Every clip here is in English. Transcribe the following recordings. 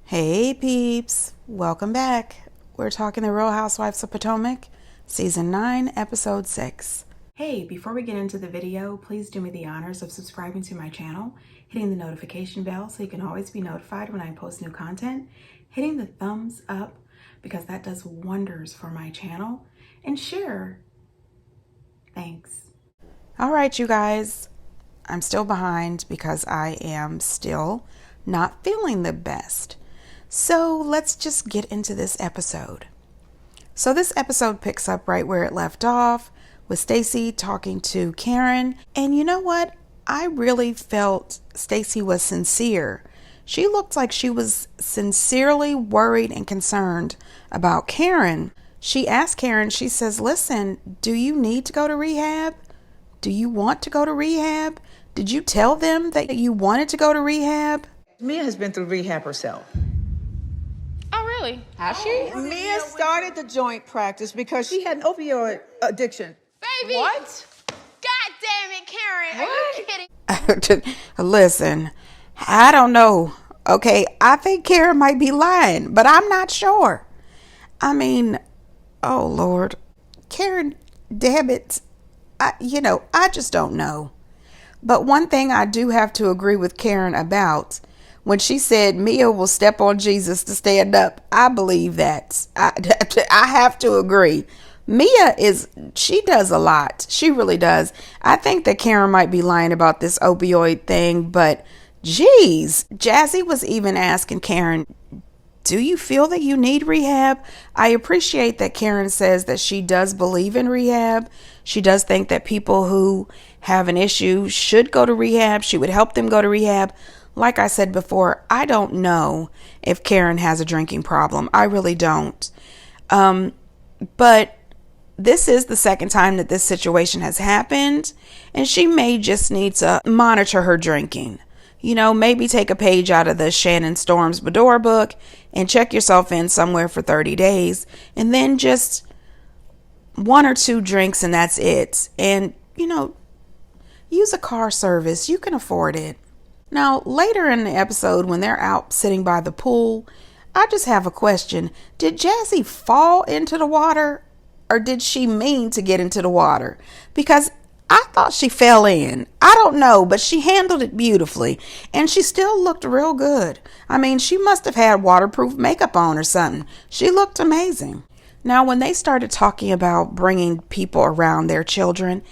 Hey peeps, welcome back. We're talking the Real Housewives of Potomac, Season 9, Episode 6. Hey, before we get into the video, please do me the honors of subscribing to my channel, hitting the notification bell so you can always be notified when I post new content, hitting the thumbs up because that does wonders for my channel, and share. Thanks. All right, you guys, I'm still behind because I am still not feeling the best. So let's just get into this episode. So this episode picks up right where it left off with Stacey talking to Karen. And you know what? I really felt Stacey was sincere. She looked like she was sincerely worried and concerned about Karen. She asked Karen, she says, listen, do you need to go to rehab? Do you want to go to rehab? Did you tell them that you wanted to go to rehab? Mia has been through rehab herself. Oh, really? Has she? Mia started the joint practice because she had an opioid addiction. Baby! What? God damn it, Karen! Are you kidding? Listen, I don't know. Okay, I think Karen might be lying, but I'm not sure. I mean, oh Lord, Karen, damn it. I just don't know. But one thing I do have to agree with Karen about, when she said Mia will step on Jesus to stand up, I believe that. I have to agree. Mia she does a lot. She really does. I think that Karen might be lying about this opioid thing, but geez, Jazzy was even asking Karen, do you feel that you need rehab? I appreciate that Karen says that she does believe in rehab. She does think that people who have an issue should go to rehab. She would help them go to rehab. Like I said before, I don't know if Karen has a drinking problem. I really don't. But this is the second time that this situation has happened, and she may just need to monitor her drinking. You know, maybe take a page out of the Shannon Storms Bedore book and check yourself in somewhere for 30 days, and then just 1 or 2 drinks and that's it. And, use a car service. You can afford it. Now, later in the episode, when they're out sitting by the pool, I just have a question. Did Jazzy fall into the water, or did she mean to get into the water? Because I thought she fell in. I don't know, but she handled it beautifully, and she still looked real good. I mean, she must have had waterproof makeup on or something. She looked amazing. Now, when they started talking about bringing people around their children,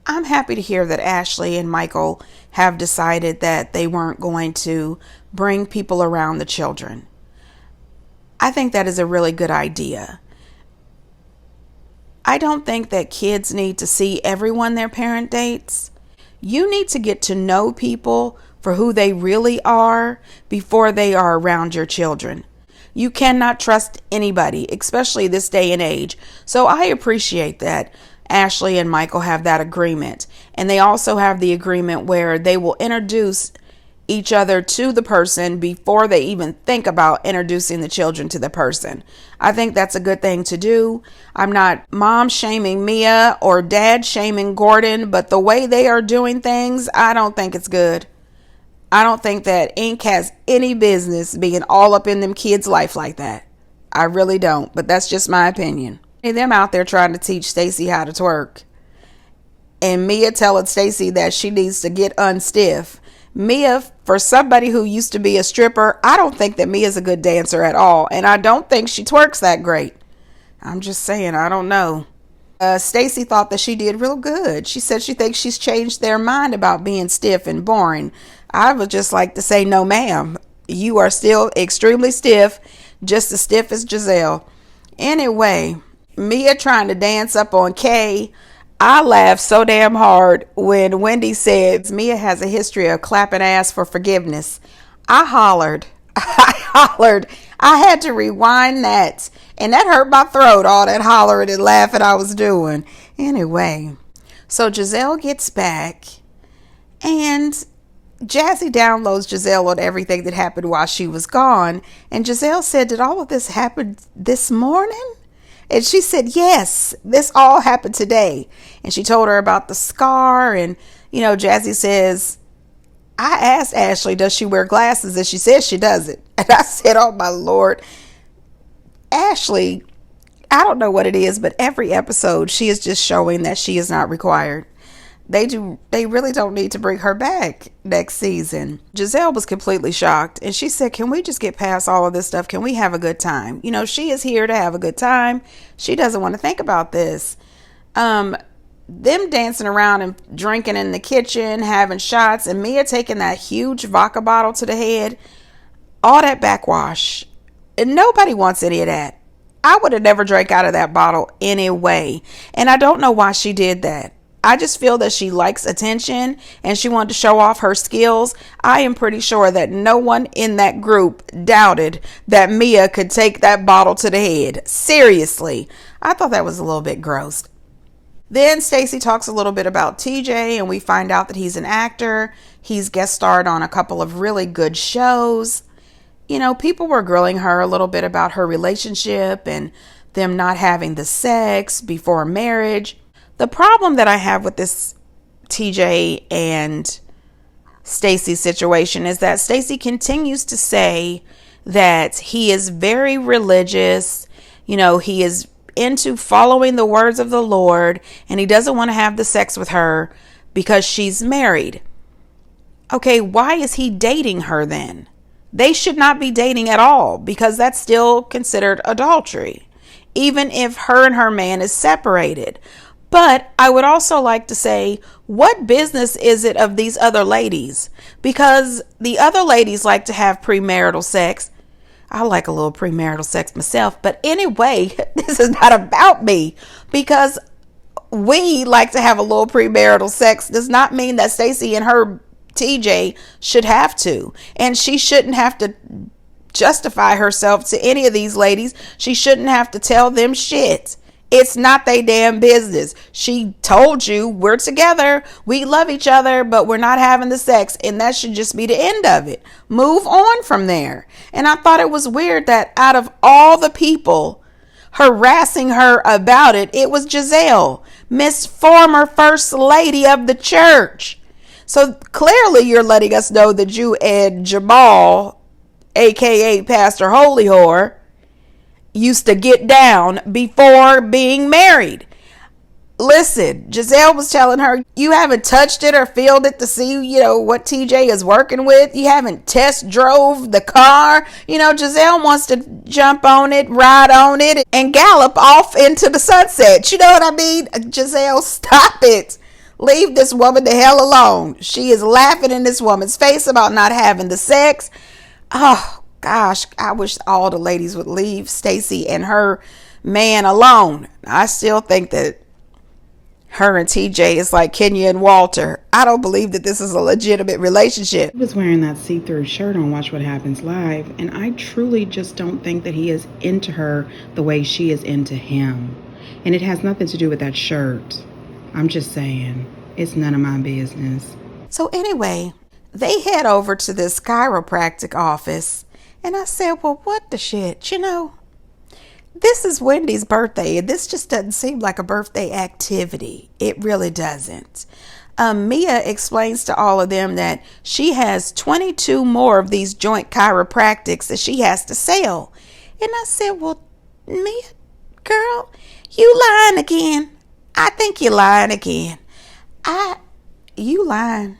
I'm happy to hear that Ashley and Michael have decided that they weren't going to bring people around the children. I think that is a really good idea. I don't think that kids need to see everyone their parent dates. You need to get to know people for who they really are before they are around your children. You cannot trust anybody, especially this day and age. So I appreciate that Ashley and Michael have that agreement. And they also have the agreement where they will introduce each other to the person before they even think about introducing the children to the person. I think that's a good thing to do. I'm not mom shaming Mia or dad shaming Gordon, but the way they are doing things, I don't think it's good. I don't think that Ink has any business being all up in them kids' life like that. I really don't, but that's just my opinion. Them out there trying to teach Stacey how to twerk, and Mia telling Stacey that she needs to get unstiff. Mia, for somebody who used to be a stripper, I don't think that Mia's a good dancer at all, and I don't think she twerks that great. I'm just saying, I don't know. Stacey thought that she did real good. She said she thinks she's changed their mind about being stiff and boring. I would just like to say, no ma'am. You are still extremely stiff, just as stiff as Giselle. Anyway, Mia trying to dance up on Kay. I laughed so damn hard when Wendy said Mia has a history of clapping ass for forgiveness. I hollered. I had to rewind that. And that hurt my throat, all that hollering and laughing I was doing. Anyway, so Giselle gets back. And Jazzy downloads Giselle on everything that happened while she was gone. And Giselle said, did all of this happen this morning? And she said, yes, this all happened today. And she told her about the scar. And, Jazzy says, I asked Ashley, does she wear glasses? And she says she doesn't. And I said, oh my Lord, Ashley, I don't know what it is, but every episode she is just showing that she is not required. They really don't need to bring her back next season. Giselle was completely shocked, and she said, can we just get past all of this stuff? Can we have a good time? You know, she is here to have a good time. She doesn't want to think about this. Them dancing around and drinking in the kitchen, having shots, and Mia taking that huge vodka bottle to the head, all that backwash. And nobody wants any of that. I would have never drank out of that bottle anyway. And I don't know why she did that. I just feel that she likes attention and she wanted to show off her skills. I am pretty sure that no one in that group doubted that Mia could take that bottle to the head. Seriously. I thought that was a little bit gross. Then Stacey talks a little bit about TJ, and we find out that he's an actor. He's guest starred on a couple of really good shows. You know, people were grilling her a little bit about her relationship and them not having the sex before marriage. The problem that I have with this TJ and Stacey situation is that Stacey continues to say that he is very religious. You know, he is into following the words of the Lord, and he doesn't want to have the sex with her because she's married. Okay, why is he dating her then? They should not be dating at all, because that's still considered adultery, even if her and her man is separated. But I would also like to say, what business is it of these other ladies? Because the other ladies like to have premarital sex. I like a little premarital sex myself. But anyway, this is not about me. Because we like to have a little premarital sex does not mean that Stacey and her TJ should have to. And she shouldn't have to justify herself to any of these ladies. She shouldn't have to tell them shit. It's not their damn business. She told you we're together, we love each other, but we're not having the sex, and that should just be the end of it. Move on from there. And I thought it was weird that out of all the people harassing her about it, it was Giselle, Miss Former First Lady of the church. So clearly you're letting us know that you and Jamal, aka Pastor Holy Whore, used to get down before being married. Listen, Giselle was telling her, you haven't touched it or filled it to see, what TJ is working with. You haven't test drove the car. Giselle wants to jump on it, ride on it, and gallop off into the sunset. You know what I mean? Giselle, stop it. Leave this woman the hell alone. She is laughing in this woman's face about not having the sex. Oh, gosh, I wish all the ladies would leave Stacey and her man alone. I still think that her and TJ is like Kenya and Walter. I don't believe that this is a legitimate relationship. He was wearing that see-through shirt on Watch What Happens Live, and I truly just don't think that he is into her the way she is into him. And it has nothing to do with that shirt. I'm just saying, it's none of my business. So anyway, they head over to this chiropractic office. And I said, well, what the shit? This is Wendy's birthday, and this just doesn't seem like a birthday activity. It really doesn't. Mia explains to all of them that she has 22 more of these joint chiropractics that she has to sell. And I said, well, Mia, girl, you lying again. I think you're lying again. You lying.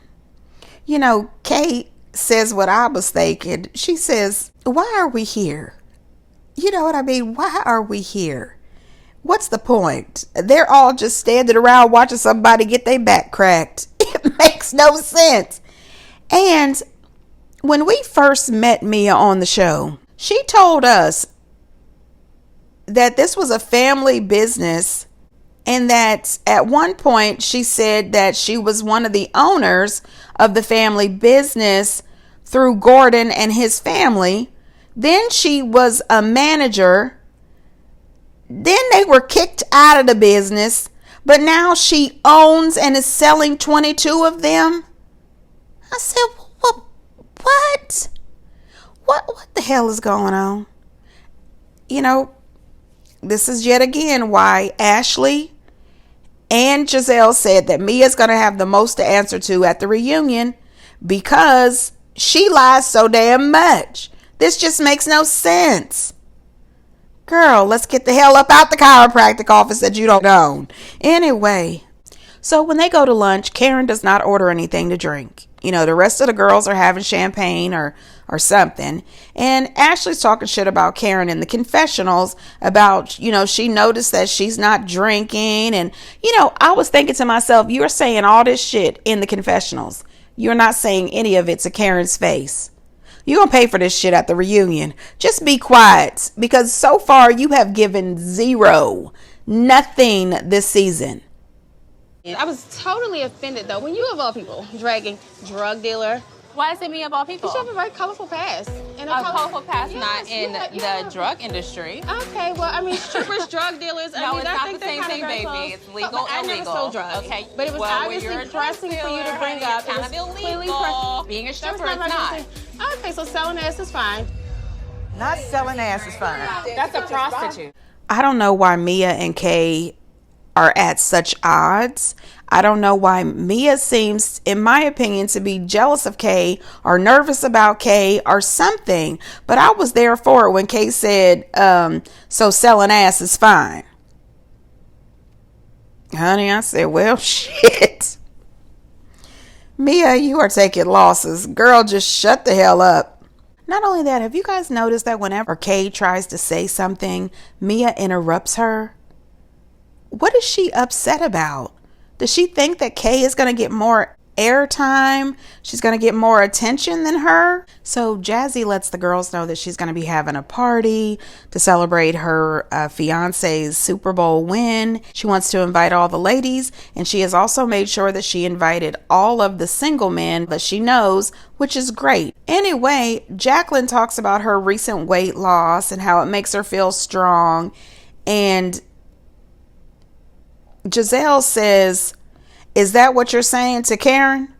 Kate says what I was thinking. She says, why are we here? You know what I mean? Why are we here? What's the point? They're all just standing around watching somebody get their back cracked. It makes no sense. And when we first met Mia on the show, she told us that this was a family business, and that at one point she said that she was one of the owners of the family business through Gordon and his family. Then she was a manager. Then they were kicked out of the business, but now she owns and is selling 22 of them. I said, what? What the hell is going on? This is yet again why Ashley and Giselle said that Mia's going to have the most to answer to at the reunion, because she lies so damn much. This just makes no sense. Girl, let's get the hell up out the chiropractic office that you don't own. Anyway, so when they go to lunch, Karen does not order anything to drink. You know, the rest of the girls are having champagne or something. And Ashley's talking shit about Karen in the confessionals about, you know, she noticed that she's not drinking. And, you know, I was thinking to myself, you're saying all this shit in the confessionals. You're not saying any of it to Karen's face. You're going to pay for this shit at the reunion. Just be quiet, because so far you have given zero, nothing this season. I was totally offended, though, when you, of all people, dragging drug dealer. Why is it me of all people? Because you have a very colorful past. And a colorful past, yes, not in the drug industry. Okay, well, I mean, strippers, drug dealers. No, I mean, it's not the same thing, baby. Close. It's legal, but I never sold drugs. Okay, but it was obviously pressing for you to bring up. It's kind of illegal. Being a stripper is not. Okay, so selling ass is fine. Not selling ass is fine. That's a prostitute. I don't know why Mia and Kay are at such odds. I don't know why Mia seems, in my opinion, to be jealous of Kay or nervous about Kay or something. But I was there for it when Kay said, so selling ass is fine. Honey, I said, well, shit. Mia, you are taking losses. Girl, just shut the hell up. Not only that, have you guys noticed that whenever Kay tries to say something, Mia interrupts her? What is she upset about? Does she think that Kay is going to get more airtime? She's going to get more attention than her? So Jazzy lets the girls know that she's going to be having a party to celebrate her fiance's Super Bowl win. She wants to invite all the ladies, and she has also made sure that she invited all of the single men that she knows, which is great. Anyway, Jacqueline talks about her recent weight loss and how it makes her feel strong, and Giselle says, is that what you're saying to Karen?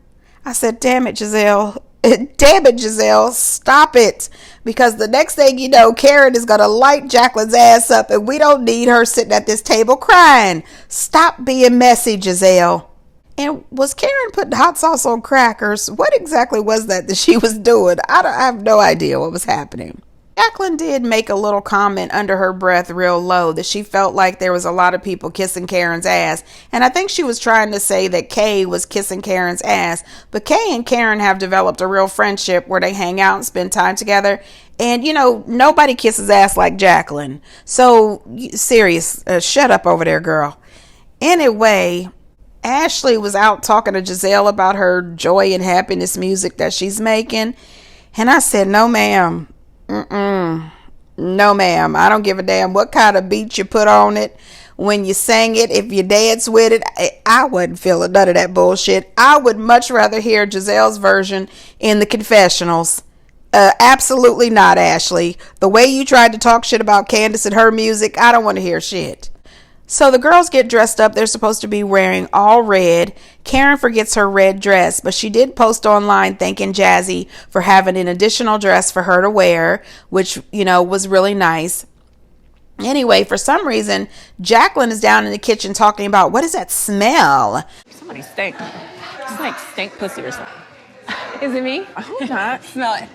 I said, damn it, Giselle. Damn it, Giselle. Stop it. Because the next thing you know, Karen is going to light Jacqueline's ass up, and we don't need her sitting at this table crying. Stop being messy, Giselle. And was Karen putting hot sauce on crackers? What exactly was that she was doing? I have no idea what was happening. Jacqueline did make a little comment under her breath real low that she felt like there was a lot of people kissing Karen's ass. And I think she was trying to say that Kay was kissing Karen's ass. But Kay and Karen have developed a real friendship where they hang out and spend time together. And, you know, nobody kisses ass like Jacqueline. So, serious, shut up over there, girl. Anyway, Ashley was out talking to Giselle about her joy and happiness music that she's making. And I said, no, ma'am. No, ma'am. I don't give a damn what kind of beat you put on it. When you sang it, if you dance with it, I wouldn't feel none of that bullshit. I would much rather hear Giselle's version in the confessionals. Absolutely not, Ashley. The way you tried to talk shit about Candace and her music, I don't want to hear shit. So the girls get dressed up. They're supposed to be wearing all red. Karen forgets her red dress, but she did post online thanking Jazzy for having an additional dress for her to wear, which, you know, was really nice. Anyway, for some reason, Jacqueline is down in the kitchen talking about, what is that smell? Somebody stink. It's like stink pussy or something. Is it me? I hope not. Smell it.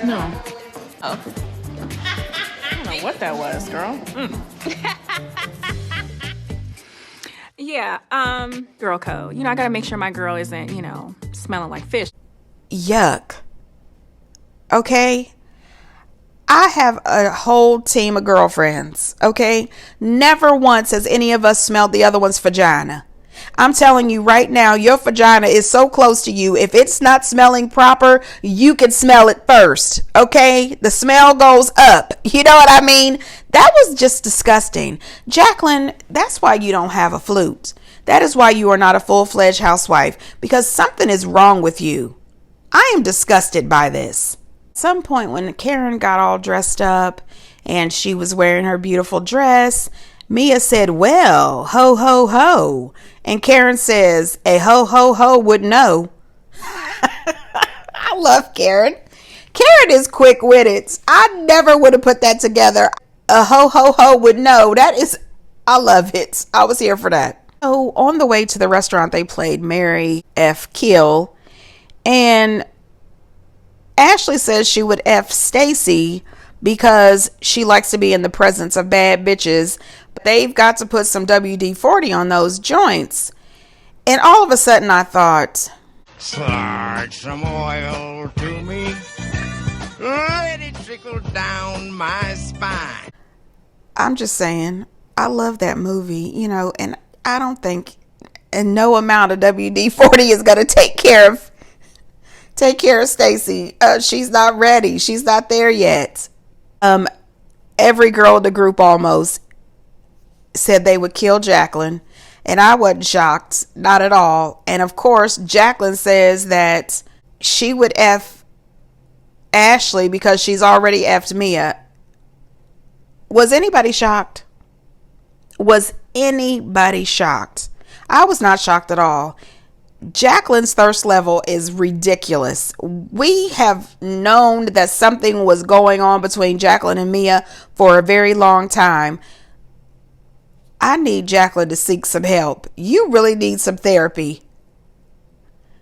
No. Oh. I don't know what that was, girl. Yeah, girl code. You know, I gotta make sure my girl isn't, you know, smelling like fish. Yuck. Okay? I have a whole team of girlfriends, okay? Never once has any of us smelled the other one's vagina. I'm telling you right now, your vagina is so close to you. If it's not smelling proper, you can smell it first, okay? The smell goes up. You know what I mean? That was just disgusting. Jacqueline, that's why you don't have a flute. That is why you are not a full-fledged housewife, because something is wrong with you. I am disgusted by this. At some point when Karen got all dressed up and she was wearing her beautiful dress, Mia said, well, ho, ho, ho. And Karen says, a ho, ho, ho would know. I love Karen. Karen is quick-witted. I never would have put that together. A ho, ho, ho would know. That is, I love it. I was here for that. So on the way to the restaurant, they played Mary F. Kill, and Ashley says she would F Stacy because she likes to be in the presence of bad bitches. They've got to put some WD-40 on those joints. And all of a sudden I thought, slide some oil to me, let it trickle down my spine. I'm just saying, I love that movie, and I don't think no amount of WD-40 is going to take care of Stacy. She's not ready. She's not there yet. Every girl in the group almost said they would kill Jacqueline, and I wasn't shocked, not at all. And of course, Jacqueline says that she would F Ashley because she's already F'd Mia. Was anybody shocked? Was anybody shocked? I was not shocked at all. Jacqueline's thirst level is ridiculous. We have known that something was going on between Jacqueline and Mia for a very long time. I need Jacqueline to seek some help. You really need some therapy.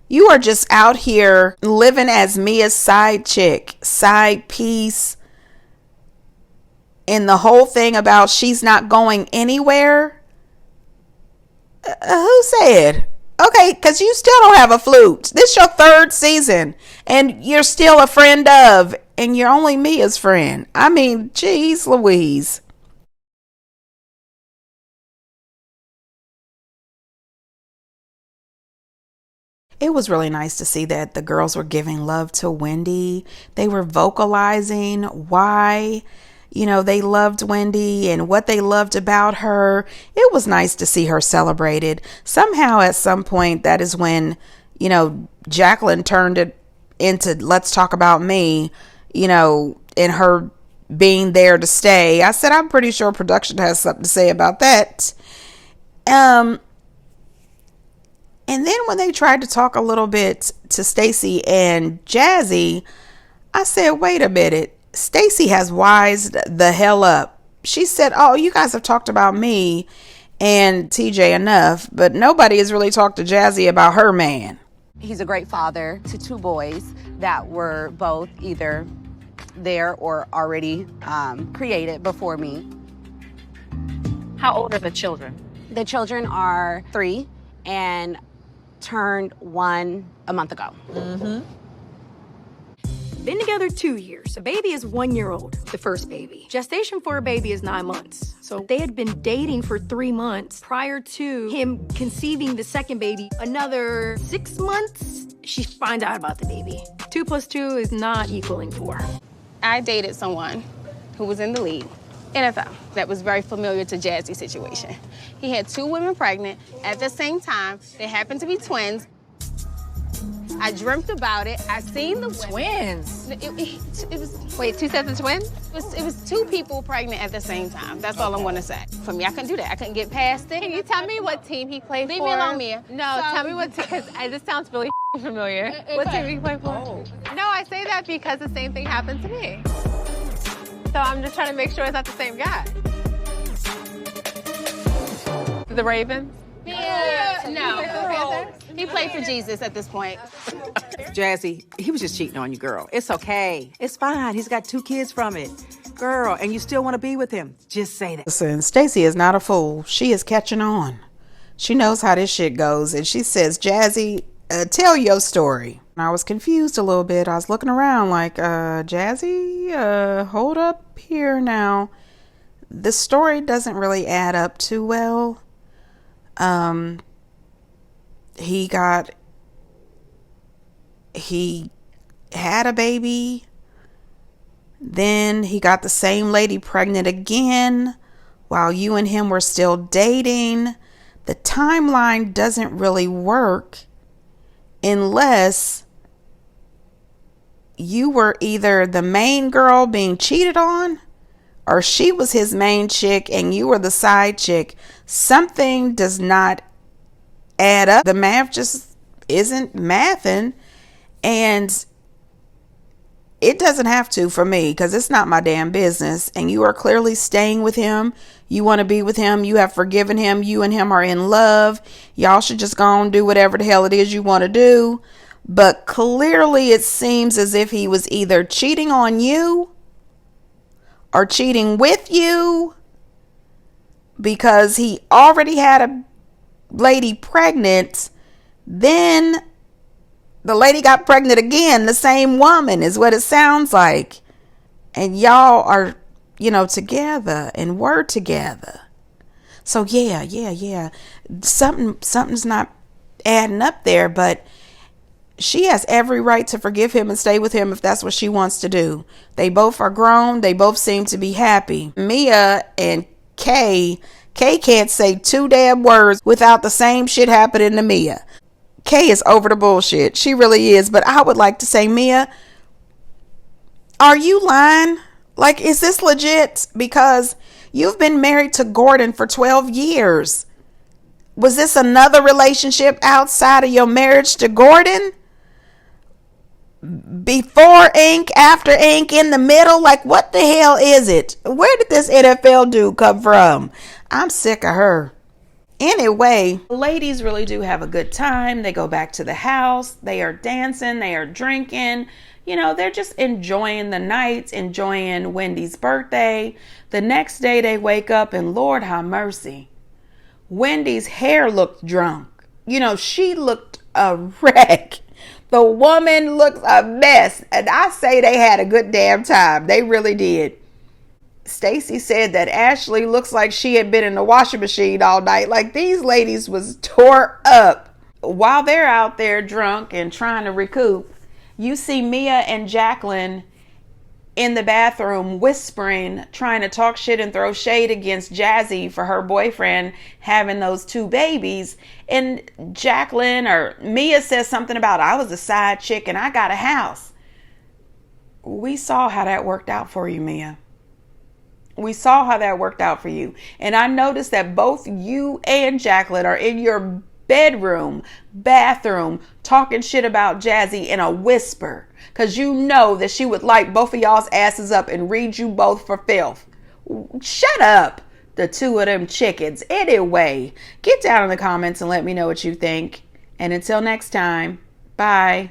You are just out here living as Mia's side chick, side piece. And the whole thing about she's not going anywhere. Who said? Okay, because you still don't have a flute. This is your third season. And you're still a friend of. And you're only Mia's friend. I mean, geez Louise. It was really nice to see that the girls were giving love to Wendy. They were vocalizing why, they loved Wendy and what they loved about her. It was nice to see her celebrated. Somehow at some point, that is when, Jacqueline turned it into let's talk about me, and her being there to stay. I said, I'm pretty sure production has something to say about that. And then when they tried to talk a little bit to Stacy and Jazzy, I said, wait a minute. Stacy has wised the hell up. She said, oh, you guys have talked about me and TJ enough, but nobody has really talked to Jazzy about her man. He's a great father to two boys that were both either there or already created before me. How old are the children? The children are 3 and turned 1 a month ago. Been together 2 years. The baby is 1 year old, the first baby. Gestation for a baby is 9 months. So they had been dating for 3 months prior to him conceiving the second baby. Another 6 months, she finds out about the baby. 2 plus 2 is not equaling 4. I dated someone who was in the league, NFL, that was very familiar to Jazzy's situation. He had 2 women pregnant at the same time. They happened to be twins. I dreamt about it. I seen the twins. It was wait, 2 sets of twins? It was 2 people pregnant at the same time. That's all I'm gonna say. For me, I couldn't do that. I couldn't get past it. Can you tell me what team he played for? Leave me alone, Mia. No, tell me what team, because this sounds really familiar. What team he played for? Oh. No, I say that because the same thing happened to me. So I'm just trying to make sure it's not the same guy. The Ravens? Yeah. No. He played for Jesus at this point. Jazzy, he was just cheating on you, girl. It's okay. It's fine. He's got 2 kids from it. Girl, and you still want to be with him. Just say that. Listen, Stacy is not a fool. She is catching on. She knows how this shit goes. And she says, Jazzy, tell your story. And I was confused a little bit. I was looking around like, Jazzy, hold up here now. The story doesn't really add up too well. He had a baby. Then he got the same lady pregnant again while you and him were still dating. The timeline doesn't really work unless you were either the main girl being cheated on or she was his main chick and you were the side chick. Something does not add up. The math just isn't mathing. And It doesn't have to for me, because it's not my damn business. And you are clearly staying with him. You want to be with him. You have forgiven him. You and him are in love. Y'all should just go and do whatever the hell it is you want to do. But clearly it seems as if he was either cheating on you or cheating with you, because he already had a lady pregnant. Then the lady got pregnant again. The same woman is what it sounds like. And y'all are, together and were together. So yeah. Something's not adding up there, but she has every right to forgive him and stay with him if that's what she wants to do. They both are grown. They both seem to be happy. Mia and Kay can't say two damn words without the same shit happening to Mia. Kay is over the bullshit. She really is. But I would like to say, Mia, are you lying? Like, is this legit? Because you've been married to Gordon for 12 years. Was this another relationship outside of your marriage to Gordon? Before ink, after ink, in the middle? Like, what the hell is it? Where did this NFL dude come from? I'm sick of her. Anyway, ladies really do have a good time. They go back to the house. They are dancing. They are drinking. They're just enjoying the night, enjoying Wendy's birthday. The next day they wake up and Lord have mercy, Wendy's hair looked drunk. She looked a wreck. The woman looks a mess. And I say they had a good damn time. They really did. Stacy said that Ashley looks like she had been in the washing machine all night. Like, these ladies was tore up. While they're out there drunk and trying to recoup, you see Mia and Jacqueline in the bathroom whispering, trying to talk shit and throw shade against Jazzy for her boyfriend having those two babies. And Jacqueline or Mia says something about, I was a side chick and I got a house. We saw how that worked out for you, Mia. We saw how that worked out for you. And I noticed that both you and Jacqueline are in your bathroom, talking shit about Jazzy in a whisper. Because you know that she would light both of y'all's asses up and read you both for filth. Shut up, the two of them chickens. Anyway, get down in the comments and let me know what you think. And until next time, bye.